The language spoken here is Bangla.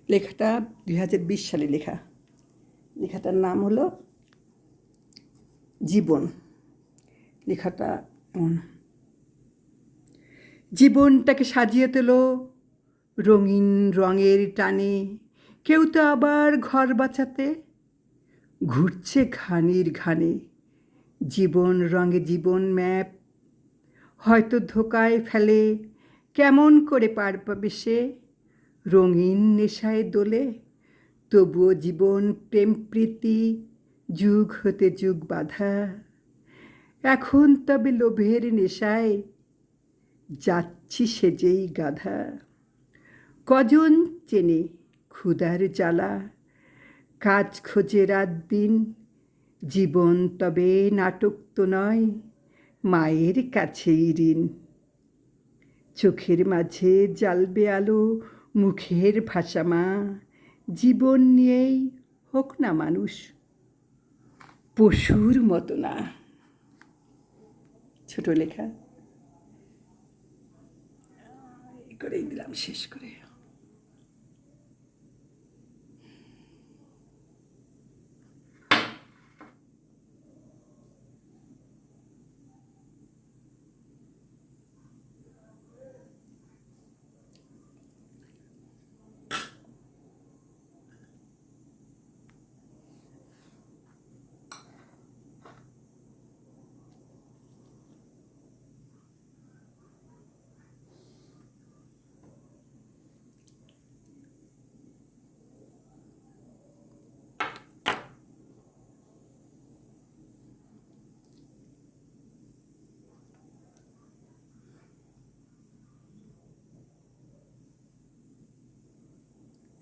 লেখাটা 2020 সালে লেখা। লেখাটার নাম হলো জীবন। লেখাটা এমন: জীবনটাকে সাজিয়ে তোলো রঙিন রঙের টানে, কেউ তো আবার ঘর বাঁচাতে ঘুরছে ঘানির ঘানে। জীবন রঙে জীবন ম্যাপ হয়তো ধোকায় ফেলে, কেমন করে পার পাবে সে রঙিন নেশায় দোলে। তবুও জীবন প্রেম প্রীতি যুগ হতে যুগ বাঁধা, এখন তবে লোভের নেশায় যাচ্ছি সেজেই গাধা। কজন চেনে ক্ষুধার জ্বালা, কাজ খোঁজে রাত দিন, জীবন তবে নাটক তো নয়, মায়ের কাছেই ঋণ। চোখের মাঝে জ্বালবে আলো, মুখের ভাষা মা, জীবন নিয়েই হোক না মানুষ পশুর মতো না। ছোট লেখা, এই করেই দিলাম শেষ করে।